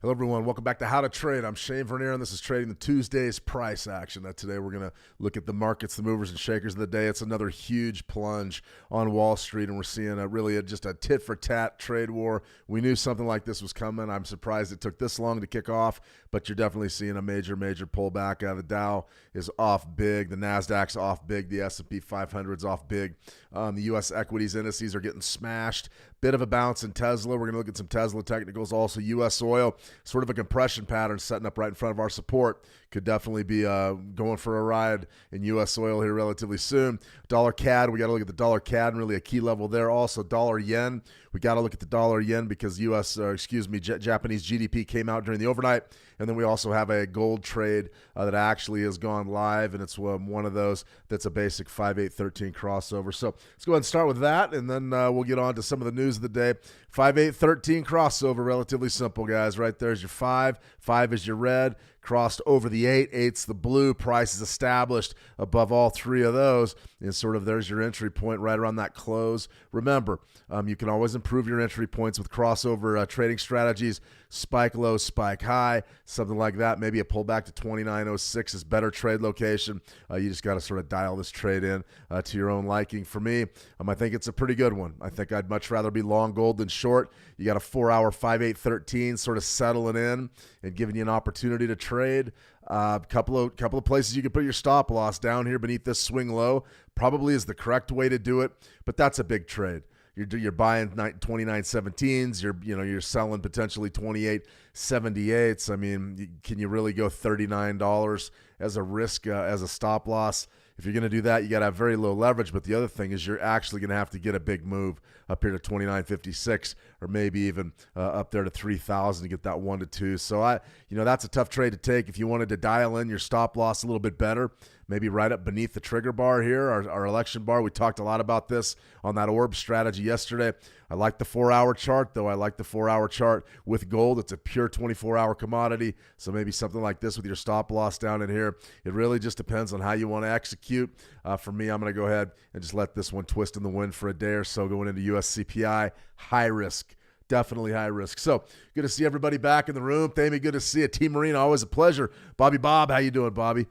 Hello, everyone. Welcome back to How to Trade. I'm Shane Vernier, and this is Trading the Tuesday's price action. Today, we're going to look at the markets, the movers and shakers of the day. It's another huge plunge on Wall Street, and we're seeing just a tit-for-tat trade war. We knew something like this was coming. I'm surprised it took this long to kick off, but you're definitely seeing a major pullback. The Dow is off big. The NASDAQ's off big. The S&P 500's off big. The U.S. equities indices are getting smashed. Bit of a bounce in Tesla. We're going to look at some Tesla technicals. Also, U.S. oil, sort of a compression pattern setting up right in front of our support. Could definitely be going for a ride in U.S. oil here relatively soon. Dollar CAD, we got to look at the dollar CAD and really a key level there. Also, dollar yen, we got to look at the dollar yen because Japanese GDP came out during the overnight. And then we also have a gold trade that actually has gone live, and it's one of those that's a basic 5-8-13 crossover. So let's go ahead and start with that, and then we'll get on to some of the news of the day. 5-8-13 crossover, relatively simple, guys. Right there's your 5. 5 is your red. Crossed over the 8. 8's the blue. Price is established above all three of those. And sort of there's your entry point right around that close. Remember, you can always improve your entry points with crossover trading strategies. Spike low, spike high, something like that. Maybe a pullback to 29.06 is better trade location. You just got to sort of dial this trade in to your own liking. For me, I think it's a pretty good one. I think I'd much rather be long gold than short. You got a 4-hour 5-8-13 sort of settling in and giving you an opportunity to trade. Couple of places you can put your stop loss down here beneath this swing low probably is the correct way to do it, but that's a big trade. You're buying 29.17s. You're selling potentially 28.78s. I mean, can you really go $39 as a risk as a stop loss? If you're going to do that, you got to have very low leverage. But the other thing is you're actually going to have to get a big move up here to 29.56 or maybe even up there to 3,000 to get that 1 to 2. So that's a tough trade to take. If you wanted to dial in your stop loss a little bit better, maybe right up beneath the trigger bar here, our election bar. We talked a lot about this on that orb strategy yesterday. I like the 4-hour chart, though. I like the 4-hour chart with gold. It's a pure 24-hour commodity, so maybe something like this with your stop loss down in here. It really just depends on how you want to execute. For me, I'm going to go ahead and just let this one twist in the wind for a day or so going into US CPI. High risk. Definitely high risk. So good to see everybody back in the room. Thammy, good to see you. Team Marina, always a pleasure. Bobby Bob, how you doing, Bobby?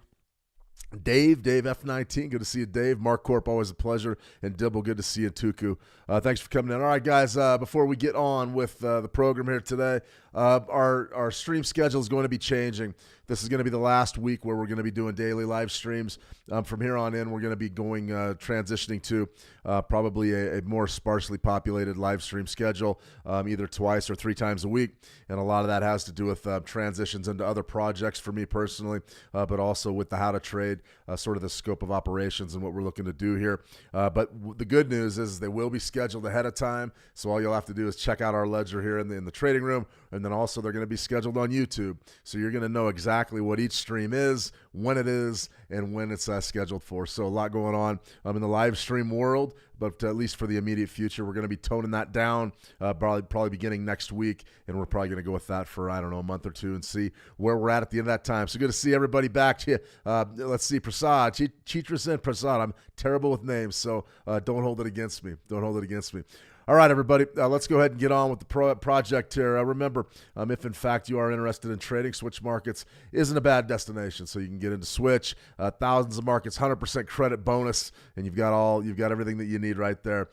Dave F19, good to see you, Dave. Mark Corp, always a pleasure. And Dibble, good to see you, Tuku. Thanks for coming in. All right, guys, before we get on with the program here today, our stream schedule is going to be changing. This is going to be the last week where we're going to be doing daily live streams. From here on in, we're going to be transitioning to probably a more sparsely populated live stream schedule, either twice or 3 times a week. And a lot of that has to do with transitions into other projects for me personally, but also with the How to Trade, sort of the scope of operations and what we're looking to do here. But the good news is they will be scheduled ahead of time. So all you'll have to do is check out our ledger here in the trading room. And then also they're going to be scheduled on YouTube. So you're going to know exactly what each stream is, when it is, and when it's scheduled for. So a lot going on in the live stream world, but at least for the immediate future, we're going to be toning that down probably beginning next week. And we're probably going to go with that for, a month or two and see where we're at the end of that time. So good to see everybody back here. Let's see, Prasad, Chitrasen Prasad. I'm terrible with names, so don't hold it against me. Don't hold it against me. All right, everybody, let's go ahead and get on with the project here. Remember, if in fact you are interested in trading, Switch Markets isn't a bad destination. So you can get into Switch, thousands of markets, 100% credit bonus, and you've got everything that you need right there.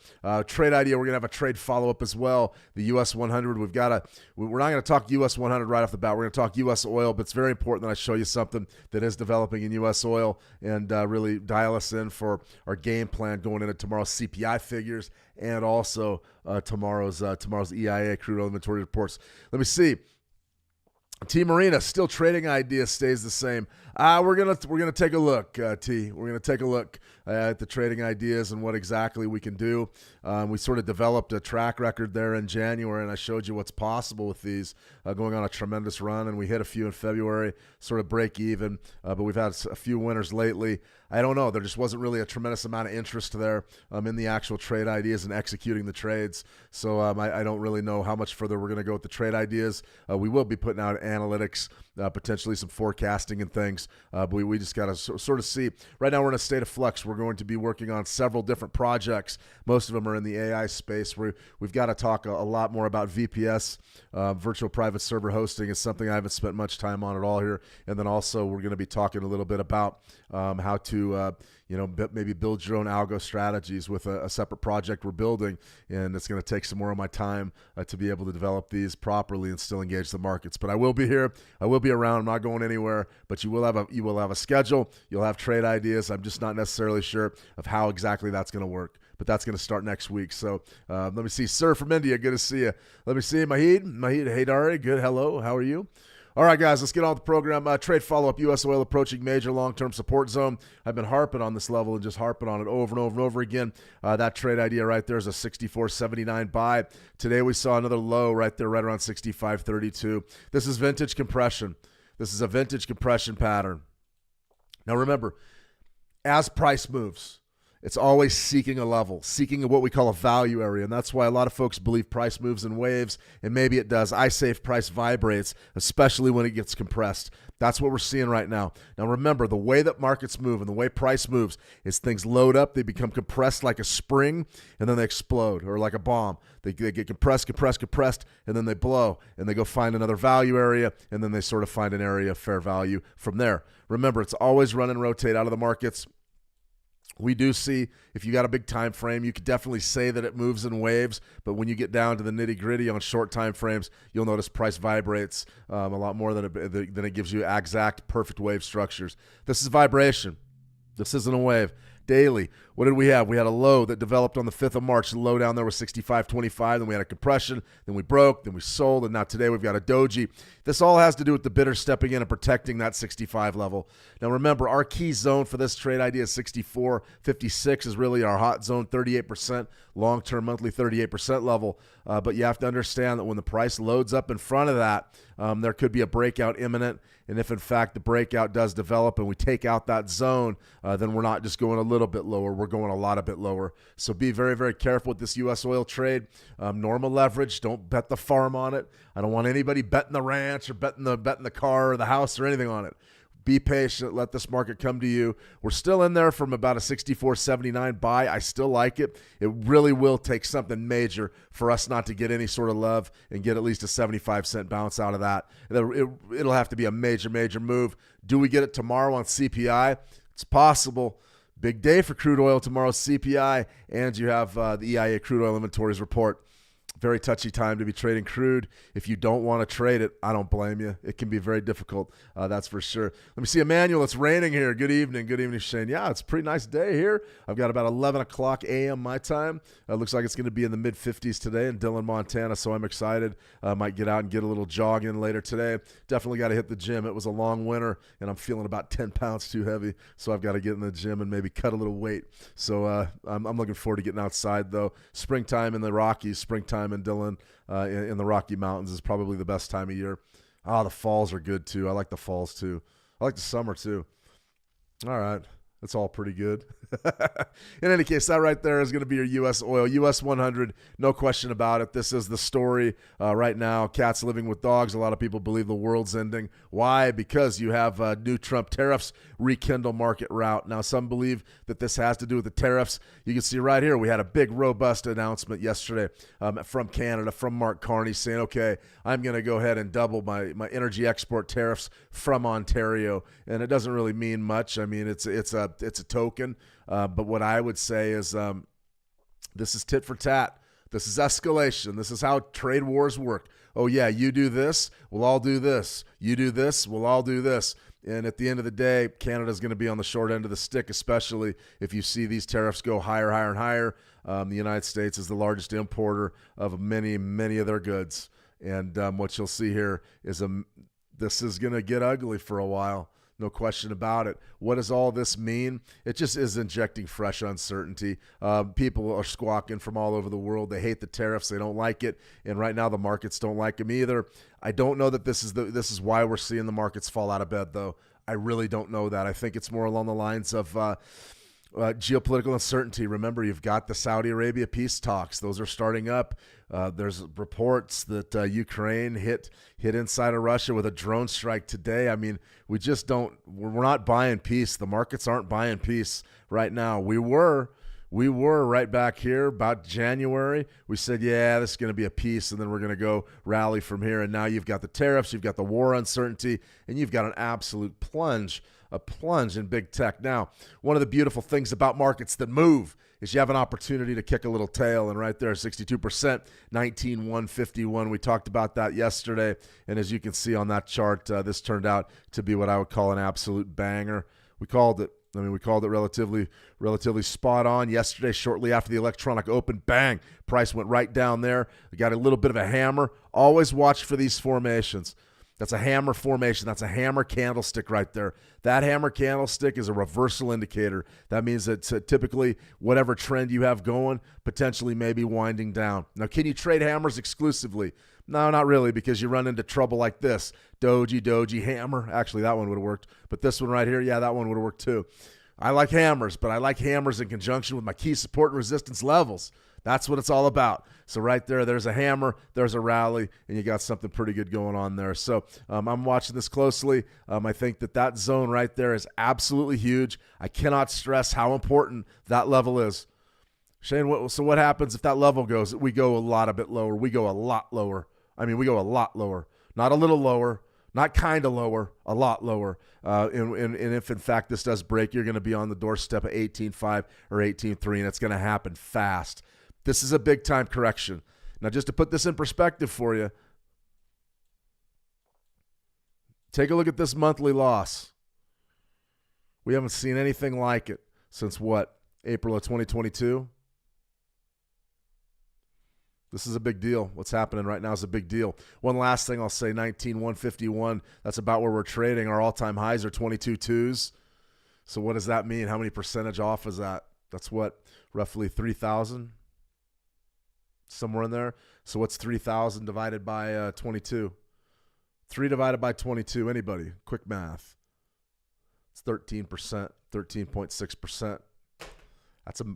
Trade idea, we're gonna have a trade follow up as well. The US 100, we're not gonna talk US 100 right off the bat. We're gonna talk US oil, but it's very important that I show you something that is developing in US oil and really dial us in for our game plan going into tomorrow's CPI figures and also tomorrow's EIA crude oil inventory reports. Let me see. Team Marina, still trading idea stays the same. We're gonna take a look, T. We're gonna take a look at the trading ideas and what exactly we can do. We sort of developed a track record there in January, and I showed you what's possible with these going on a tremendous run, and we hit a few in February, sort of break even, but we've had a few winners lately. I don't know. There just wasn't really a tremendous amount of interest there in the actual trade ideas and executing the trades. So I don't really know how much further we're going to go with the trade ideas. We will be putting out analytics, potentially some forecasting and things. But we just got to sort of see. Right now we're in a state of flux. We're going to be working on several different projects. Most of them are in the AI space. We've got to talk a lot more about VPS, virtual private server hosting is something I haven't spent much time on at all here. And then also we're going to be talking a little bit about how to maybe build your own algo strategies with a separate project we're building. And it's going to take some more of my time to be able to develop these properly and still engage the markets. But I will be here. I will be around. I'm not going anywhere. But you will have a schedule. You'll have trade ideas. I'm just not necessarily sure of how exactly that's going to work. But that's going to start next week. So let me see. Sir from India, good to see you. Let me see. Mahid, hey, Dari, good. Hello. How are you? All right, guys, let's get on with the program. Trade follow-up, U.S. oil approaching major long-term support zone. I've been harping on this level and just harping on it over and over and over again. That trade idea right there is a 64.79 buy. Today we saw another low right there, right around 65.32. This is vintage compression. This is a vintage compression pattern. Now remember, as price moves, it's always seeking a level, seeking what we call a value area. And that's why a lot of folks believe price moves in waves, and maybe it does. I say if price vibrates, especially when it gets compressed. That's what we're seeing right now. Now remember, the way that markets move and the way price moves is things load up, they become compressed like a spring, and then they explode, or like a bomb. They get compressed, and then they blow, and they go find another value area, and then they sort of find an area of fair value from there. Remember, it's always run and rotate out of the markets. We do see, if you got a big time frame, you could definitely say that it moves in waves, but when you get down to the nitty gritty on short time frames, you'll notice price vibrates a lot more than it gives you exact perfect wave structures. This is vibration. This isn't a wave. Daily, what did we have? We had a low that developed on the 5th of March. The low down there was 65.25. Then we had a compression. Then we broke. Then we sold. And now today we've got a doji. This all has to do with the bidder stepping in and protecting that 65 level. Now remember, our key zone for this trade idea is 64.56 is really our hot zone, 38%, long-term monthly 38% level. But you have to understand that when the price loads up in front of that, there could be a breakout imminent. And if, in fact, the breakout does develop and we take out that zone, then we're not just going a little bit lower. We're going a lot bit lower. So be very, very careful with this U.S. oil trade. Normal leverage. Don't bet the farm on it. I don't want anybody betting the ranch or betting the car or the house or anything on it. Be patient. Let this market come to you. We're still in there from about a 64.79 buy. I still like it. It really will take something major for us not to get any sort of love and get at least a 75-cent bounce out of that. It'll have to be a major, major move. Do we get it tomorrow on CPI? It's possible. Big day for crude oil tomorrow, CPI, and you have the EIA crude oil inventories report. Very touchy time to be trading crude. If you don't want to trade it, I don't blame you. It can be very difficult, that's for sure. Let me see, Emmanuel, it's raining here. Good evening. Good evening, Shane. Yeah, it's a pretty nice day here. I've got about 11 o'clock a.m. my time. Looks like it's going to be in the mid-50s today in Dillon, Montana, so I'm excited. Might get out and get a little jog in later today. Definitely got to hit the gym. It was a long winter, and I'm feeling about 10 pounds too heavy, so I've got to get in the gym and maybe cut a little weight. So I'm looking forward to getting outside, though. Springtime in the Rockies, springtime in Dillon in the Rocky Mountains is probably the best time of year. The falls are good too. I like the falls too. I like the summer too. All right. That's all pretty good. In any case, that right there is going to be your U.S. oil. U.S. 100, no question about it. This is the story right now. Cats living with dogs. A lot of people believe the world's ending. Why? Because you have new Trump tariffs rekindle market rout. Now, some believe that this has to do with the tariffs. You can see right here, we had a big, robust announcement yesterday from Canada, from Mark Carney, saying, okay, I'm going to go ahead and double my energy export tariffs from Ontario. And it doesn't really mean much. I mean, it's a token. But what I would say is this is tit for tat. This is escalation. This is how trade wars work. Oh, yeah, you do this, we'll all do this. You do this, we'll all do this. And at the end of the day, Canada's going to be on the short end of the stick, especially if you see these tariffs go higher, higher, and higher. The United States is the largest importer of many, many of their goods. And what you'll see here is this is going to get ugly for a while. No question about it. What does all this mean? It just is injecting fresh uncertainty. People are squawking from all over the world. They hate the tariffs. They don't like it. And right now the markets don't like them either. I don't know that this is why we're seeing the markets fall out of bed, though. I really don't know that. I think it's more along the lines of Geopolitical uncertainty. Remember, you've got the Saudi Arabia peace talks. Those are starting up. There's reports that Ukraine hit inside of Russia with a drone strike today. I mean, we just don't. We're not buying peace. The markets aren't buying peace right now. We were right back here about January. We said, yeah, this is going to be a peace, and then we're going to go rally from here. And now you've got the tariffs, you've got the war uncertainty, and you've got an absolute plunge in big tech. Now, one of the beautiful things about markets that move is you have an opportunity to kick a little tail, and right there, 62%, 19,151. We talked about that yesterday, and as you can see on that chart, this turned out to be what I would call an absolute banger. We called it relatively spot on yesterday. Shortly after the electronic open, bang, price went right down there. We got a little bit of a hammer. Always watch for these formations. That's a hammer formation. That's a hammer candlestick right there. That hammer candlestick is a reversal indicator. That means that typically whatever trend you have going potentially may be winding down. Now, can you trade hammers exclusively? No, not really, because you run into trouble like this. Doji, hammer. Actually, that one would have worked. But this one right here, yeah, that one would have worked too. I like hammers, but I like hammers in conjunction with my key support and resistance levels. That's what it's all about. So right there, there's a hammer, there's a rally, and you got something pretty good going on there. So I'm watching this closely. I think that zone right there is absolutely huge. I cannot stress how important that level is. Shane, so what happens if that level goes? We go a bit lower. We go a lot lower. We go a lot lower. Not a little lower, not kind of lower, a lot lower. And if, in fact, this does break, you're going to be on the doorstep of 18.5 or 18.3, and it's going to happen fast. This is a big-time correction. Now, just to put this in perspective for you, take a look at this monthly loss. We haven't seen anything like it since what? April of 2022? This is a big deal. What's happening right now is a big deal. One last thing I'll say, 19,151. That's about where we're trading. Our all-time highs are 22.2s. So what does that mean? How many percentage off is that? That's what? Roughly 3,000? Somewhere in there. So what's 3,000 divided by 22? 3 divided by 22. Anybody? Quick math. It's 13%, 13.6%.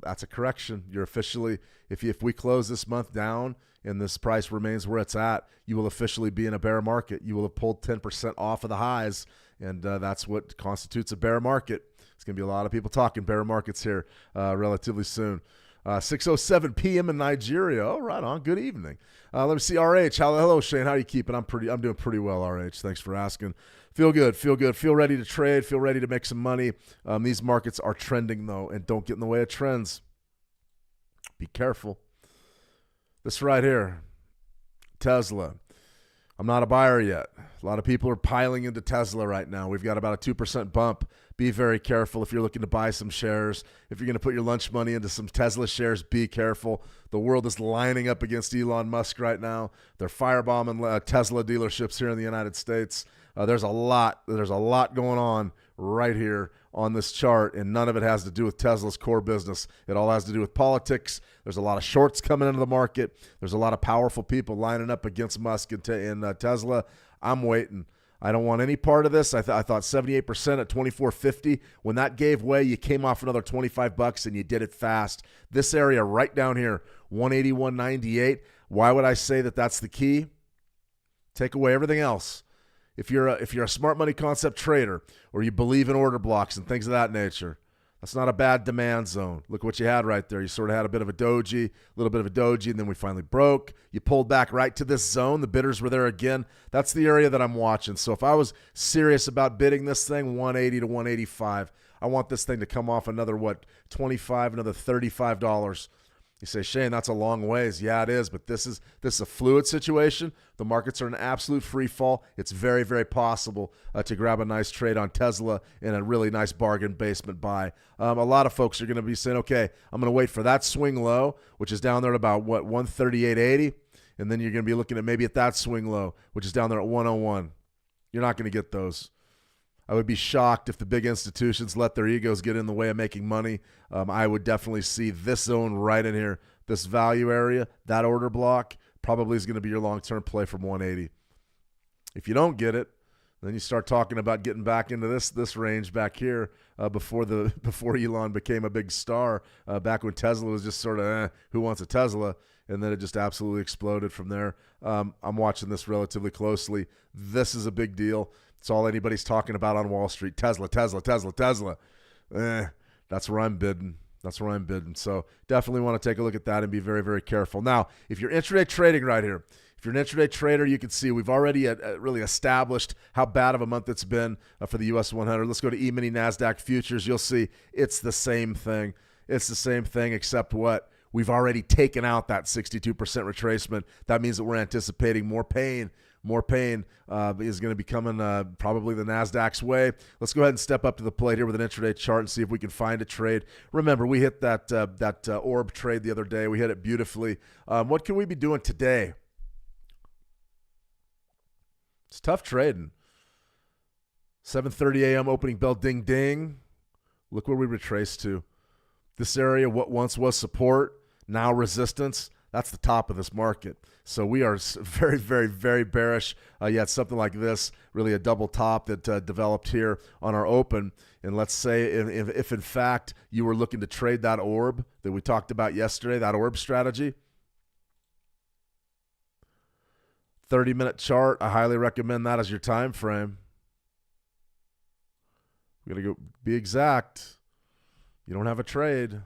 That's a correction. You're officially, if we close this month down and this price remains where it's at, you will officially be in a bear market. You will have pulled 10% off of the highs, and that's what constitutes a bear market. It's going to be a lot of people talking bear markets here relatively soon. 6:07 p.m. in Nigeria. Oh, right on. Good evening. Let me see. RH. Hello, Shane. How are you keeping? I'm doing pretty well, RH. Thanks for asking. Feel good. Feel ready to trade. Feel ready to make some money. These markets are trending, though, and don't get in the way of trends. Be careful. This right here, Tesla. I'm not a buyer yet. A lot of people are piling into Tesla right now. We've got about a 2% bump. Be very careful if you're looking to buy some shares. If you're going to put your lunch money into some Tesla shares, be careful. The world is lining up against Elon Musk right now. They're firebombing Tesla dealerships here in the United States. There's a lot going on right here on this chart, and none of it has to do with Tesla's core business. It all has to do with politics. There's a lot of shorts coming into the market. There's a lot of powerful people lining up against Musk and Tesla. I'm waiting. I don't want any part of this. I thought 78% at 24.50. When that gave way, you came off another $25 and you did it fast. This area right down here, 181.98. Why would I say that that's the key? Take away everything else. If you're a smart money concept trader or you believe in order blocks and things of that nature, that's not a bad demand zone. Look what you had right there. You sort of had a bit of a little bit of a doji, and then we finally broke. You pulled back right to this zone. The bidders were there again. That's the area that I'm watching. So if I was serious about bidding this thing, 180 to 185, I want this thing to come off another, $25, another $35. You say, Shane, that's a long ways. Yeah, it is, but this is a fluid situation. The markets are in absolute free fall. It's very, very possible to grab a nice trade on Tesla in a really nice bargain basement buy. A lot of folks are going to be saying, okay, I'm going to wait for that swing low, which is down there at about, 138.80, and then you're going to be looking at maybe at that swing low, which is down there at 101. You're not going to get those. I would be shocked if the big institutions let their egos get in the way of making money. I would definitely see this zone right in here, this value area, that order block probably is going to be your long-term play from 180. If you don't get it, Then you start talking about getting back into this range back here before Elon became a big star, back when Tesla was just sort of who wants a Tesla, and then it just absolutely exploded from there. I'm watching this relatively closely. This is a big deal. It's all anybody's talking about on Wall Street. Tesla, Tesla, Tesla, Tesla. That's where I'm bidding. So definitely want to take a look at that and be very, very careful. Now, if you're intraday trading right here, if you're an intraday trader, you can see we've already really established how bad of a month it's been for the U.S. 100. Let's go to E-mini NASDAQ futures. You'll see it's the same thing. It's the same thing except what? We've already taken out that 62% retracement. That means that we're anticipating more pain. More pain is going to be coming probably the NASDAQ's way. Let's go ahead and step up to the plate here with an intraday chart and see if we can find a trade. Remember, we hit that orb trade the other day. We hit it beautifully. What can we be doing today? It's tough trading. 7:30 a.m. opening bell, ding, ding. Look where we retraced to. This area, what once was support, now resistance. That's the top of this market. So we are very, very, very bearish. Yet something like this, really a double top that developed here on our open. And let's say if in fact you were looking to trade that orb that we talked about yesterday, that orb strategy, 30-minute chart, I highly recommend that as your time frame. We're going to go be exact. You don't have a trade.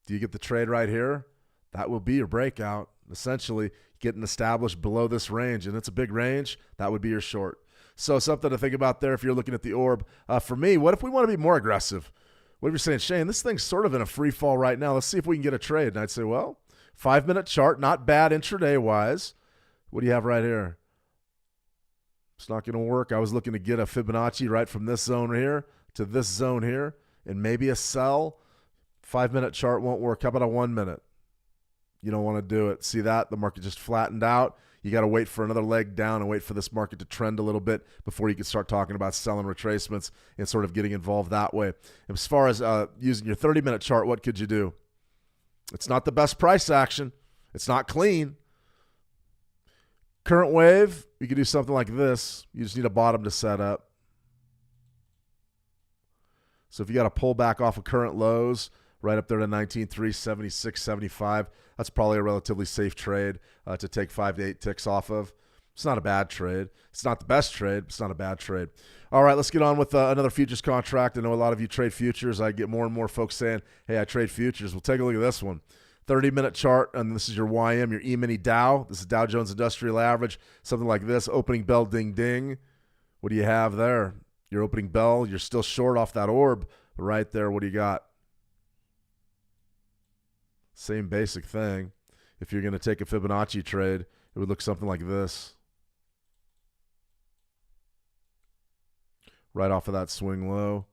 Do you get the trade right here? That will be your breakout. Essentially, getting established below this range, and it's a big range, that would be your short. So something to think about there if you're looking at the orb. For me, what if we want to be more aggressive? What if you're saying, Shane, this thing's sort of in a free fall right now. Let's see if we can get a trade. And I'd say, well, 5-minute chart, not bad intraday-wise. What do you have right here? It's not going to work. I was looking to get a Fibonacci right from this zone here to this zone here and maybe a sell. 5-minute chart won't work. How about a 1 minute? You don't want to do it. See that? The market just flattened out. You got to wait for another leg down and wait for this market to trend a little bit before you can start talking about selling retracements and sort of getting involved that way. As far as using your 30-minute chart, what could you do? It's not the best price action. It's not clean. Current wave, you could do something like this. You just need a bottom to set up. So if you got to pull back off of current lows, right up there to 19,376, 75. That's probably a relatively safe trade to take 5 to 8 ticks off of. It's not a bad trade. It's not the best trade. It's not a bad trade. All right, let's get on with another futures contract. I know a lot of you trade futures. I get more and more folks saying, hey, I trade futures. We'll take a look at this one. 30-minute chart, and this is your YM, your E-mini Dow. This is Dow Jones Industrial Average, something like this. Opening bell, ding, ding. What do you have there? Your opening bell, you're still short off that orb right there. What do you got? Same basic thing. If you're going to take a Fibonacci trade, it would look something like this. Right off of that swing low,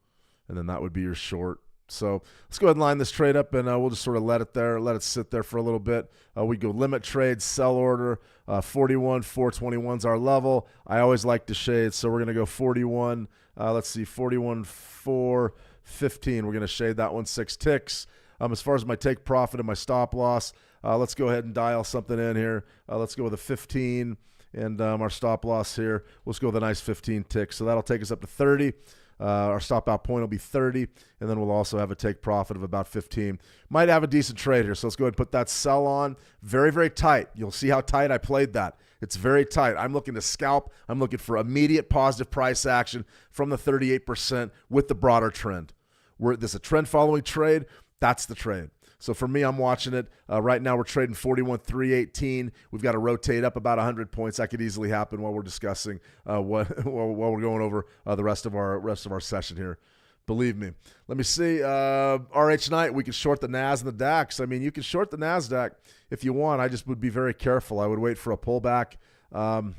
and then that would be your short. So let's go ahead and line this trade up, and we'll just sort of let it sit there for a little bit. We go limit trade, sell order, 41,421 is our level. I always like to shade, so we're going to go 41. Let's see, 41,415. We're going to shade that one 6 ticks. As far as my take profit and my stop loss, let's go ahead and dial something in here. Let's go with a 15, and our stop loss here, let's go with a nice 15 ticks. So that'll take us up to 30. Our stop out point will be 30, and then we'll also have a take profit of about 15. Might have a decent trade here, so let's go ahead and put that sell on. Very, very tight. You'll see how tight I played that. It's very tight. I'm looking to scalp. I'm looking for immediate positive price action from the 38% with the broader trend. This is a trend following trade. That's the trade. So for me, I'm watching it. Right now, we're trading 41,318. We've got to rotate up about 100 points. That could easily happen while we're discussing while we're going over the rest of our session here. Believe me. Let me see. RH night, we can short the Nas and the DAX. I mean, you can short the NASDAQ if you want. I just would be very careful. I would wait for a pullback. One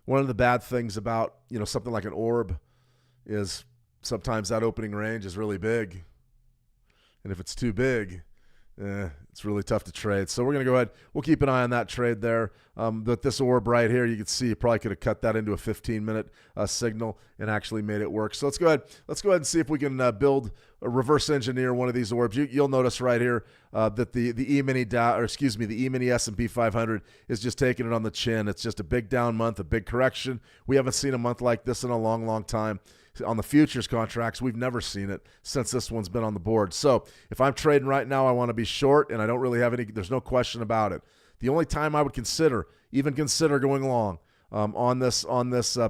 of the bad things about something like an orb is sometimes that opening range is really big. And if it's too big, It's really tough to trade. So we're going to go ahead. We'll keep an eye on that trade there. But this orb right here, you can see you probably could have cut that into a 15-minute signal and actually made it work. So let's go ahead. Let's go ahead and see if we can build a reverse engineer one of these orbs. You'll notice right here that the E-mini the E-mini S&P 500 is just taking it on the chin. It's just a big down month, a big correction. We haven't seen a month like this in a long, long time. On the futures contracts, we've never seen it since this one's been on the board. So if I'm trading right now, I want to be short, and I don't really have any – there's no question about it. The only time I would even consider going long on this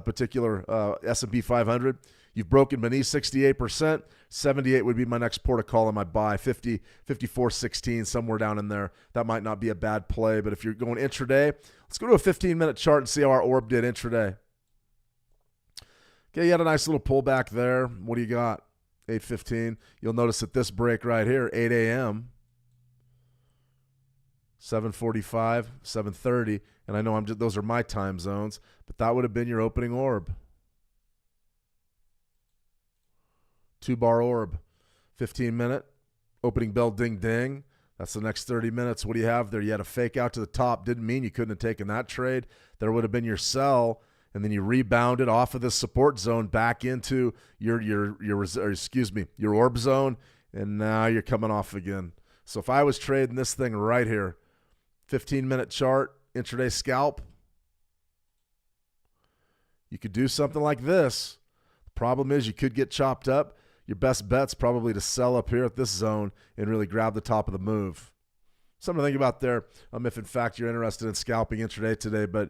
particular S&P 500, you've broken beneath 68%. 78 would be my next port of call on my buy. 50, 54.16, somewhere down in there. That might not be a bad play. But if you're going intraday, let's go to a 15-minute chart and see how our orb did intraday. Okay, you had a nice little pullback there. What do you got? 8:15. You'll notice that this break right here, 8 a.m., 7:45, 7:30, and I know those are my time zones, but that would have been your opening orb. 2-bar orb, 15-minute, opening bell ding ding. That's the next 30 minutes. What do you have there? You had a fake out to the top. Didn't mean you couldn't have taken that trade. There would have been your sell. And then you rebounded off of the support zone back into your orb zone, and now you're coming off again. So if I was trading this thing right here, 15-minute chart, intraday scalp, you could do something like this. The problem is you could get chopped up. Your best bet's probably to sell up here at this zone and really grab the top of the move. Something to think about there if, in fact, you're interested in scalping intraday today. But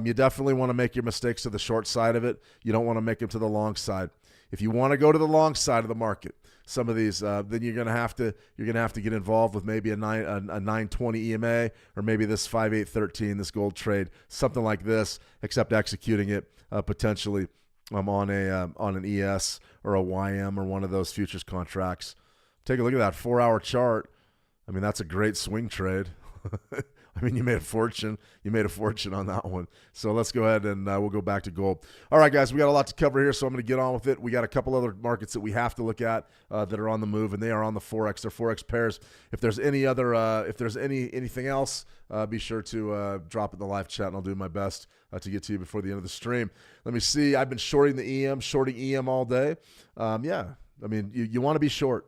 you definitely want to make your mistakes to the short side of it. You don't want to make them to the long side. If you want to go to the long side of the market, some of these, then you're going to have to get involved with maybe a 920 EMA or maybe this 5813, this gold trade, something like this, except executing it potentially on an ES or a YM or one of those futures contracts. Take a look at that 4-hour chart. I mean, that's a great swing trade. I mean, you made a fortune. You made a fortune on that one. So let's go ahead and we'll go back to gold. All right, guys, we got a lot to cover here, so I'm going to get on with it. We got a couple other markets that we have to look at that are on the move, and they are on the Forex. They're Forex pairs. If there's anything else, be sure to drop it in the live chat, and I'll do my best to get to you before the end of the stream. Let me see. I've been shorting EM all day. Yeah, I mean, you want to be short.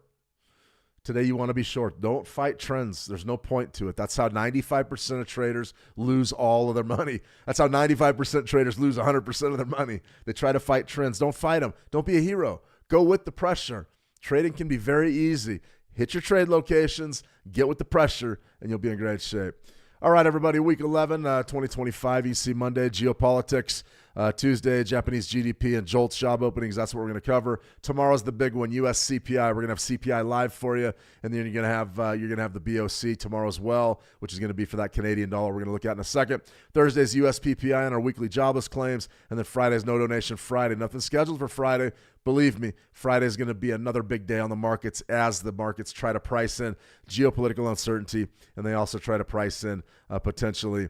Today you want to be short. Don't fight trends. There's no point to it. That's how 95% of traders lose all of their money. That's how 95% of traders lose 100% of their money. They try to fight trends. Don't fight them. Don't be a hero. Go with the pressure. Trading can be very easy. Hit your trade locations, get with the pressure, and you'll be in great shape. All right, everybody, week 11, 2025, EC Monday, geopolitics. Tuesday, Japanese GDP and JOLTS job openings. That's what we're going to cover. Tomorrow's the big one, US CPI. We're going to have CPI live for you, and then you're going to have the BOC tomorrow as well, which is going to be for that Canadian dollar we're going to look at in a second. Thursday's US PPI and our weekly jobless claims, and then Friday's No Donation Friday. Nothing scheduled for Friday. Believe me, Friday is going to be another big day on the markets as the markets try to price in geopolitical uncertainty, and they also try to price in potentially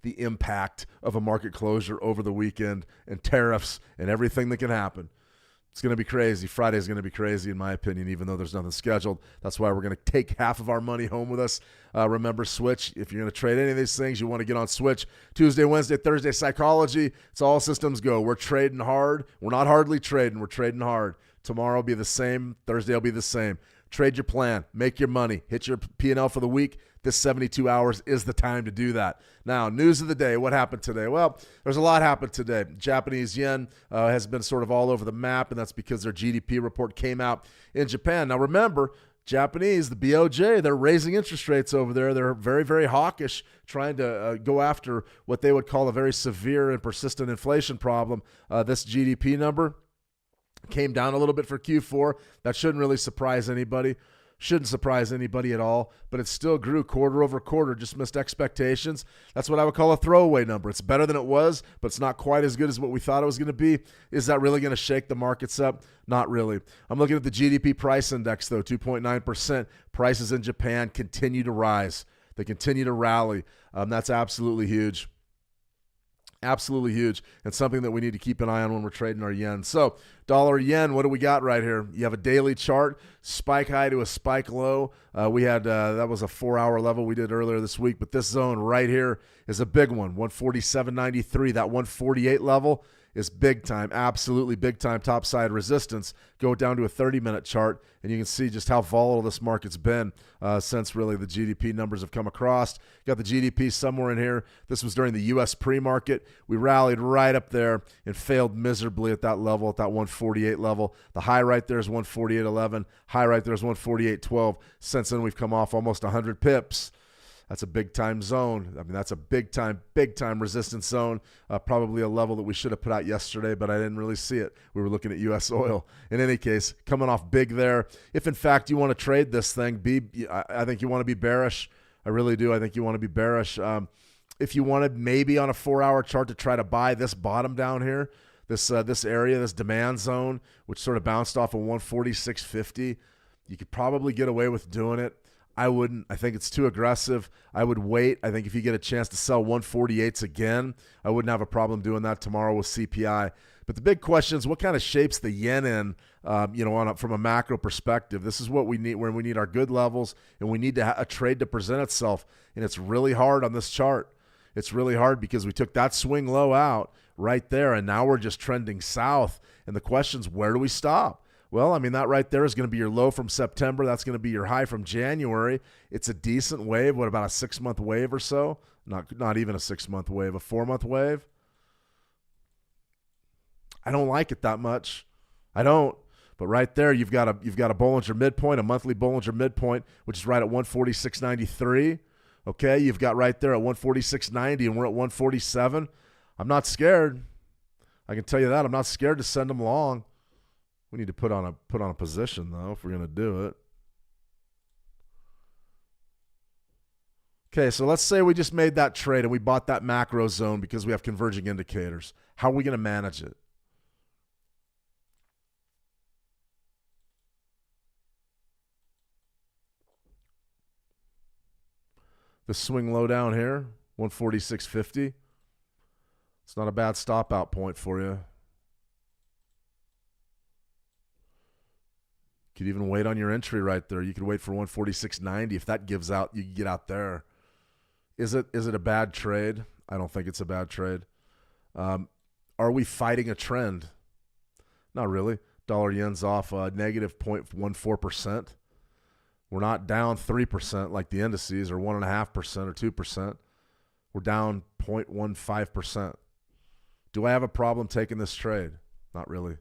the impact of a market closure over the weekend and tariffs and everything that can happen. It's going to be crazy. Friday is going to be crazy, in my opinion, even though there's nothing scheduled. That's why we're going to take half of our money home with us. Remember, Switch. If you're going to trade any of these things, you want to get on Switch. Tuesday, Wednesday, Thursday, psychology. It's all systems go. We're trading hard. We're not hardly trading. We're trading hard. Tomorrow will be the same. Thursday will be the same. Trade your plan. Make your money. Hit your P&L for the week. This 72 hours is the time to do that. Now, news of the day. What happened today? Well, there's a lot happened today. Japanese yen has been sort of all over the map, and that's because their GDP report came out in Japan. Now, remember, Japanese, the BOJ, they're raising interest rates over there. They're very, very hawkish, trying to go after what they would call a very severe and persistent inflation problem. This GDP number came down a little bit for Q4. That shouldn't really surprise anybody. Shouldn't surprise anybody at all, but it still grew quarter over quarter, just missed expectations. That's what I would call a throwaway number. It's better than it was, but it's not quite as good as what we thought it was going to be. Is that really going to shake the markets up? Not really. I'm looking at the GDP price index, though, 2.9%. Prices in Japan continue to rise. They continue to rally. That's absolutely huge. Absolutely huge, and something that we need to keep an eye on when we're trading our yen. So, dollar yen, what do we got right here? You have a daily chart, spike high to a spike low. We had that was a 4-hour level we did earlier this week, but this zone right here is a big one, 147.93. That 148 level is big time, absolutely big time topside resistance. Go down to a 30-minute chart, and you can see just how volatile this market's been since really the GDP numbers have come across. Got the GDP somewhere in here. This was during the U.S. pre-market. We rallied right up there and failed miserably at that level, at that 148 level. The high right there is 148.11. High right there is 148.12. Since then, we've come off almost 100 pips. That's a big-time zone. I mean, that's a big-time resistance zone. Probably a level that we should have put out yesterday, but I didn't really see it. We were looking at U.S. oil. In any case, coming off big there. If, in fact, you want to trade this thing, I think you want to be bearish. I really do. I think you want to be bearish. If you wanted maybe on a 4-hour chart to try to buy this bottom down here, this area, this demand zone, which sort of bounced off of 146.50, you could probably get away with doing it. I wouldn't. I think it's too aggressive. I would wait. I think if you get a chance to sell 148s again, I wouldn't have a problem doing that tomorrow with CPI. But the big question is what kind of shapes the yen in, from a macro perspective. This is what we need, where we need our good levels, and we need a trade to present itself. And it's really hard on this chart. It's really hard because we took that swing low out right there, and now we're just trending south. And the question is, where do we stop? Well, I mean, that right there is going to be your low from September. That's going to be your high from January. It's a decent wave. What, about a 6-month wave or so? Not even a 6-month wave, a 4-month wave. I don't like it that much. I don't. But right there, you've got a Bollinger midpoint, a monthly Bollinger midpoint, which is right at 146.93. Okay, you've got right there at 146.90, and we're at 147. I'm not scared. I can tell you that. I'm not scared to send them long. We need to put on a position, though, if we're going to do it. Okay, so let's say we just made that trade and we bought that macro zone because we have converging indicators. How are we going to manage it? The swing low down here, 146.50. It's not a bad stop out point for you. You could even wait on your entry right there. You could wait for 146.90. If that gives out, you can get out there. Is it a bad trade? I don't think it's a bad trade. Are we fighting a trend? Not really. Dollar yen's off negative 0.14%. We're not down 3% like the indices, or 1.5% or 2%. We're down 0.15%. Do I have a problem taking this trade? Not really.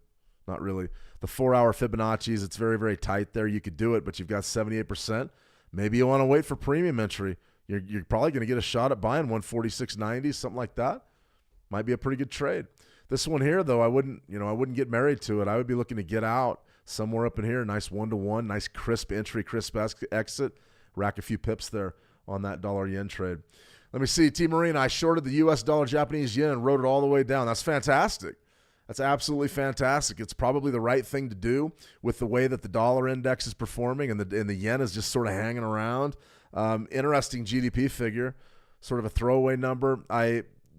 Not really. The 4-hour Fibonacci's, it's very, very tight there. You could do it, but you've got 78%. Maybe you want to wait for premium entry. You're probably going to get a shot at buying 146.90, something like that. Might be a pretty good trade. This one here, though, I wouldn't get married to it. I would be looking to get out somewhere up in here. Nice 1-to-1, nice crisp entry, crisp exit. Rack a few pips there on that dollar yen trade. Let me see. T. Marine, I shorted the U.S. dollar Japanese yen and rode it all the way down. That's fantastic. That's absolutely fantastic. It's probably the right thing to do with the way that the dollar index is performing and the yen is just sort of hanging around. Interesting GDP figure, sort of a throwaway number.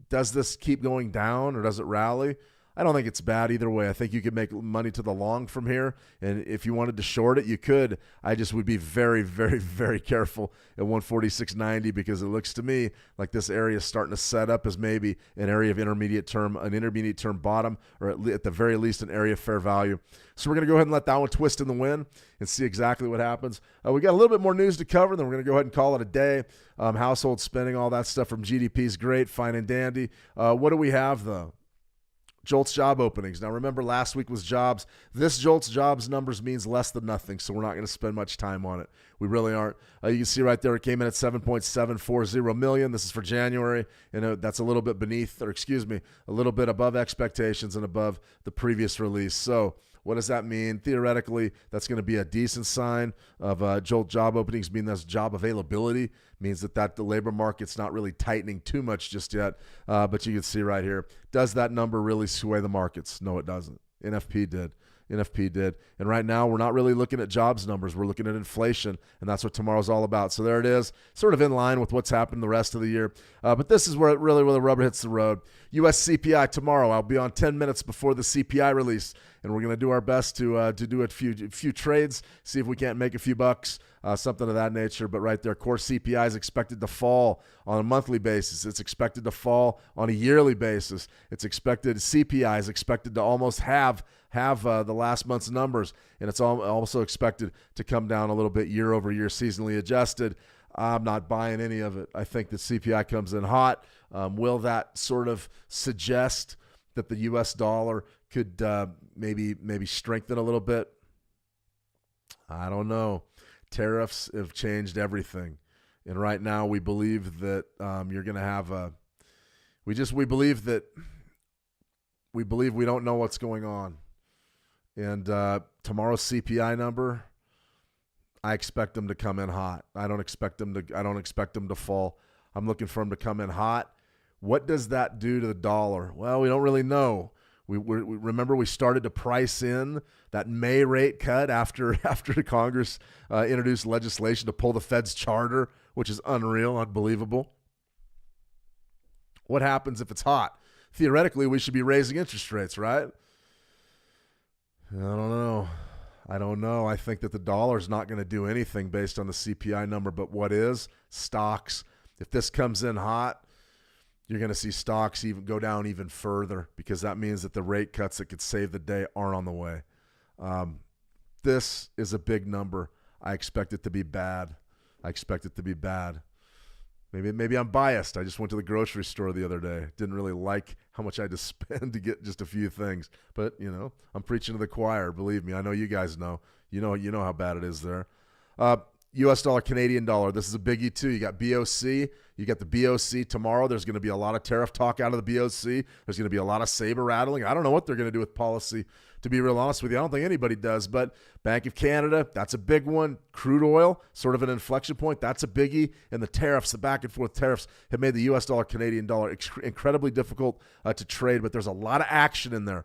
Does this keep going down or does it rally? I don't think it's bad either way. I think you could make money to the long from here, and if you wanted to short it, you could. I just would be very, very, very careful at 146.90 because it looks to me like this area is starting to set up as maybe an area of intermediate term bottom, or at the very least an area of fair value. So we're going to go ahead and let that one twist in the wind and see exactly what happens. We got a little bit more news to cover, then we're going to go ahead and call it a day. Household spending, all that stuff from GDP is great, fine and dandy. What do we have, though? JOLTS job openings. Now, remember, last week was jobs. This JOLTS jobs numbers means less than nothing, so we're not going to spend much time on it. We really aren't. You can see right there it came in at 7.740 million. This is for January, and that's a little bit a little bit above expectations and above the previous release. So what does that mean? Theoretically, that's going to be a decent sign of JOLT job openings, mean that's job availability, means that the labor market's not really tightening too much just yet. But you can see right here, does that number really sway the markets? No, it doesn't. NFP did. And right now, we're not really looking at jobs numbers. We're looking at inflation, and that's what tomorrow's all about. So there it is, sort of in line with what's happened the rest of the year. But this is where the rubber hits the road. U.S. CPI tomorrow. I'll be on 10 minutes before the CPI release, and we're going to do our best to do a few trades, see if we can't make a few bucks. something of that nature. But right there, core CPI is expected to fall on a monthly basis. It's expected to fall on a yearly basis. CPI is expected to almost have the last month's numbers, and it's also expected to come down a little bit year over year, seasonally adjusted. I'm not buying any of it. I think that CPI comes in hot. Will that sort of suggest that the U.S. dollar could maybe strengthen a little bit? I don't know. Tariffs have changed everything, and right now we believe that you're going to have we believe we don't know what's going on, and tomorrow's CPI number, I expect them to come in hot. I don't expect them to fall. I'm looking for them to come in hot. What does that do to the dollar? Well, we don't really know. We remember we started to price in that May rate cut after Congress introduced legislation to pull the Fed's charter, which is unreal, unbelievable. What happens if it's hot? Theoretically, we should be raising interest rates, right? I don't know. I think that the dollar's not going to do anything based on the CPI number, but what is? Stocks. If this comes in hot, you're going to see stocks even go down even further, because that means that the rate cuts that could save the day aren't on the way. This is a big number. I expect it to be bad. Maybe I'm biased. I just went to the grocery store the other day. Didn't really like how much I had to spend to get just a few things. But, I'm preaching to the choir. Believe me, I know you guys know. You know how bad it is there. U.S. dollar, Canadian dollar. This is a biggie too. You got BOC. You got the BOC tomorrow. There's going to be a lot of tariff talk out of the BOC. There's going to be a lot of saber rattling. I don't know what they're going to do with policy, to be real honest with you. I don't think anybody does. But Bank of Canada, that's a big one. Crude oil, sort of an inflection point. That's a biggie. And the tariffs, the back and forth tariffs, have made the U.S. dollar, Canadian dollar incredibly difficult to trade. But there's a lot of action in there.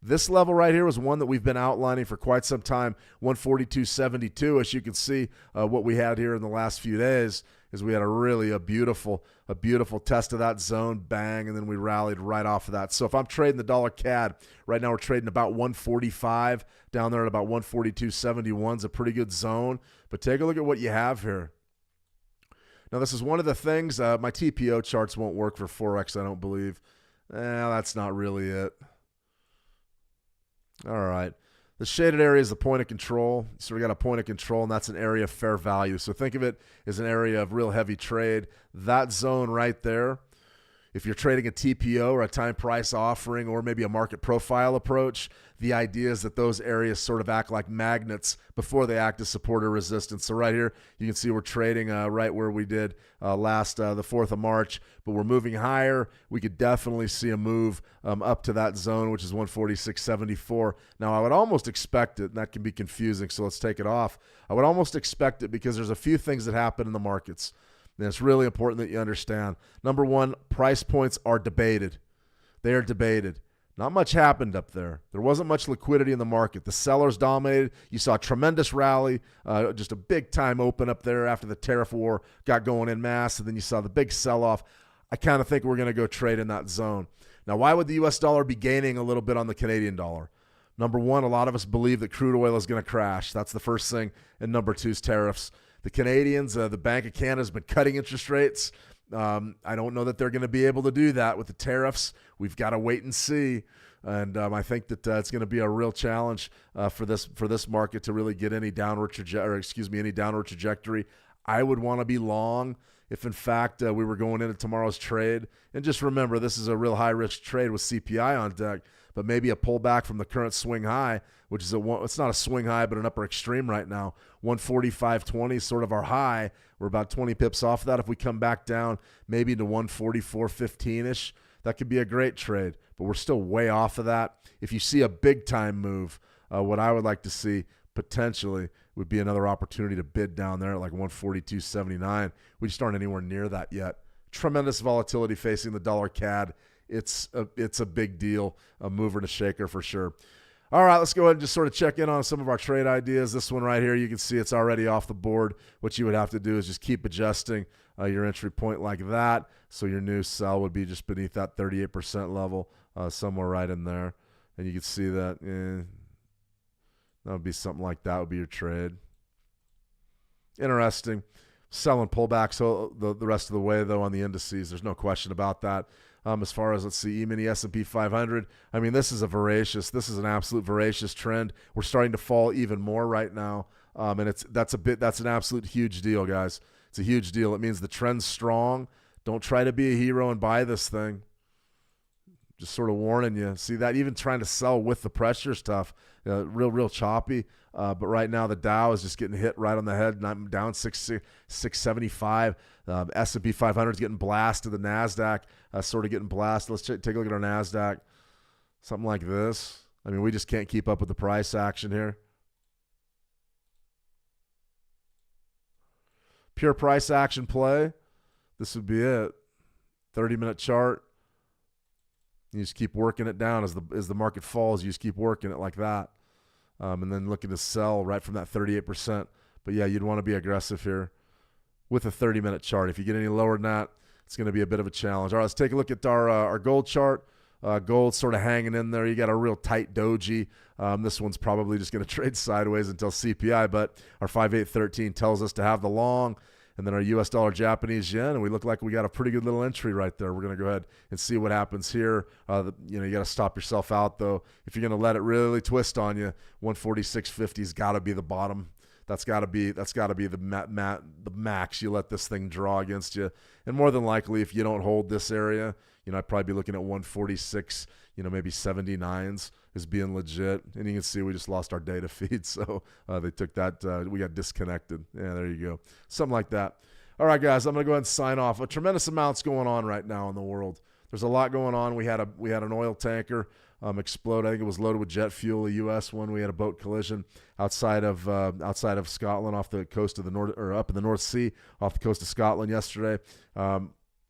This level right here was one that we've been outlining for quite some time, 142.72. As you can see, what we had here in the last few days is we had a beautiful test of that zone, bang, and then we rallied right off of that. So if I'm trading the dollar CAD, right now we're trading about 145, down there at about 142.71 is a pretty good zone. But take a look at what you have here. Now, this is one of the things, my TPO charts won't work for Forex, I don't believe. That's not really it. All right. The shaded area is the point of control. So we got a point of control, and that's an area of fair value. So think of it as an area of real heavy trade. That zone right there, if you're trading a TPO or a time price offering or maybe a market profile approach, the idea is that those areas sort of act like magnets before they act as support or resistance. So right here, you can see we're trading right where we did the 4th of March, but we're moving higher. We could definitely see a move up to that zone, which is 146.74. Now, I would almost expect it, and that can be confusing, so let's take it off. I would almost expect it because there's a few things that happen in the markets. And it's really important that you understand. Number one, price points are debated. They are debated. Not much happened up there. There wasn't much liquidity in the market. The sellers dominated. You saw a tremendous rally, just a big time open up there after the tariff war got going en masse, and then you saw the big sell-off. I kind of think we're going to go trade in that zone. Now, why would the U.S. dollar be gaining a little bit on the Canadian dollar? Number one, a lot of us believe that crude oil is going to crash. That's the first thing. And number two is tariffs. The Canadians, the Bank of Canada has been cutting interest rates. I don't know that they're going to be able to do that with the tariffs. We've got to wait and see. And I think that it's going to be a real challenge for this market to really get any downward trajectory. I would want to be long if, in fact, we were going into tomorrow's trade. And just remember, this is a real high-risk trade with CPI on deck, but maybe a pullback from the current swing high, which is it's not a swing high, but an upper extreme right now. 145.20 is sort of our high. We're about 20 pips off of that. If we come back down maybe to 144.15-ish, that could be a great trade, but we're still way off of that. If you see a big-time move, what I would like to see potentially would be another opportunity to bid down there at like 142.79. We just aren't anywhere near that yet. Tremendous volatility facing the dollar CAD. It's a big deal, a mover and a shaker for sure. All right, let's go ahead and just sort of check in on some of our trade ideas. This one right here, you can see it's already off the board. What you would have to do is just keep adjusting your entry point like that. So your new sell would be just beneath that 38% level, somewhere right in there. And you can see that that would be something like that would be your trade. Interesting. Selling pullback so the rest of the way, though, on the indices. There's no question about that. As far as, let's see, E-mini S&P 500, I mean, this is an absolute voracious trend. We're starting to fall even more right now, and that's an absolute huge deal, guys. It's a huge deal. It means the trend's strong. Don't try to be a hero and buy this thing. Just sort of warning you. See that? Even trying to sell with the pressure stuff, real choppy. But right now the Dow is just getting hit right on the head, and I'm down 675. S&P 500 is getting blasted. The NASDAQ sort of getting blasted. Let's take a look at our NASDAQ. Something like this. I mean, we just can't keep up with the price action here. Pure price action play. This would be it. 30-minute chart. You just keep working it down as the market falls. You just keep working it like that, and then looking to sell right from that 38%. But yeah, you'd want to be aggressive here with a 30-minute chart. If you get any lower than that, it's going to be a bit of a challenge. All right, let's take a look at our gold chart. Gold's sort of hanging in there. You got a real tight doji. This one's probably just going to trade sideways until CPI, but our 5813 tells us to have the long. And then our U.S. dollar Japanese yen, and we look like we got a pretty good little entry right there. We're going to go ahead and see what happens here. You got to stop yourself out, though. If you're going to let it really twist on you, 146.50's got to be the bottom. That's got to be the max you let this thing draw against you. And more than likely, if you don't hold this area, I'd probably be looking at 146, maybe 79s is being legit. And you can see we just lost our data feed, so they took that. We got disconnected. Yeah, there you go. Something like that. All right, guys, I'm going to go ahead and sign off. A tremendous amount's going on right now in the world. There's a lot going on. We had an oil tanker explode. I think it was loaded with jet fuel, a U.S. one. We had a boat collision outside of Scotland, off the coast of the North, or up in the North Sea, off the coast of Scotland yesterday.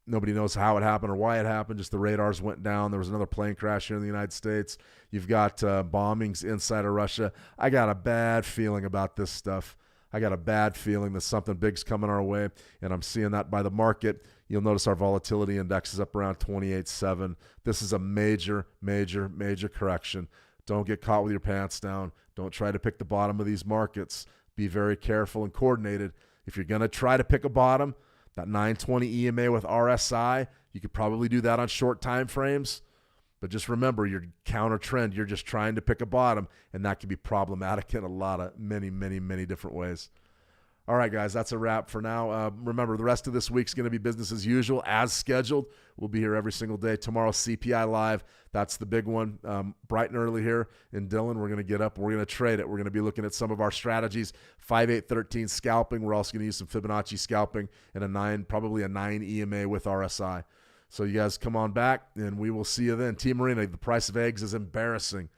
Nobody knows how it happened or why it happened. Just the radars went down. There was another plane crash here in the United States. You've got bombings inside of Russia. I got a bad feeling about this stuff. I got a bad feeling that something big's coming our way, and I'm seeing that by the market. You'll notice our volatility index is up around 28.7. This is a major, major, major correction. Don't get caught with your pants down. Don't try to pick the bottom of these markets. Be very careful and coordinated. If you're going to try to pick a bottom, that 920 EMA with RSI, you could probably do that on short time frames. But just remember, you're counter trend. You're just trying to pick a bottom, and that can be problematic in many different ways. All right, guys, that's a wrap for now. Remember, the rest of this week's going to be business as usual, as scheduled. We'll be here every single day. Tomorrow, CPI Live. That's the big one. Bright and early here in Dillon. We're going to get up. We're going to trade it. We're going to be looking at some of our strategies. 5-8-13 scalping. We're also going to use some Fibonacci scalping and probably a 9 EMA with RSI. So you guys come on back, and we will see you then. Team Marina, the price of eggs is embarrassing.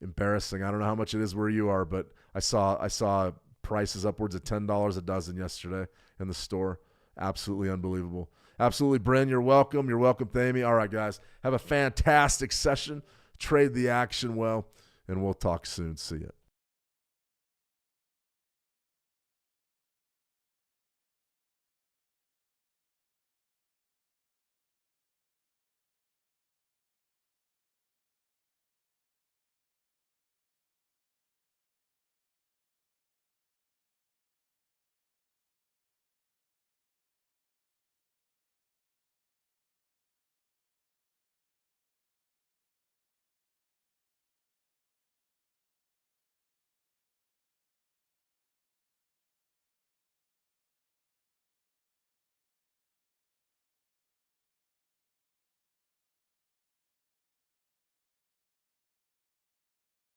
Embarrassing. I don't know how much it is where you are, but I saw prices upwards of $10 a dozen yesterday in the store. Absolutely unbelievable. Absolutely, Bryn, you're welcome. You're welcome, Thamy. All right, guys, have a fantastic session. Trade the action well, and we'll talk soon. See ya.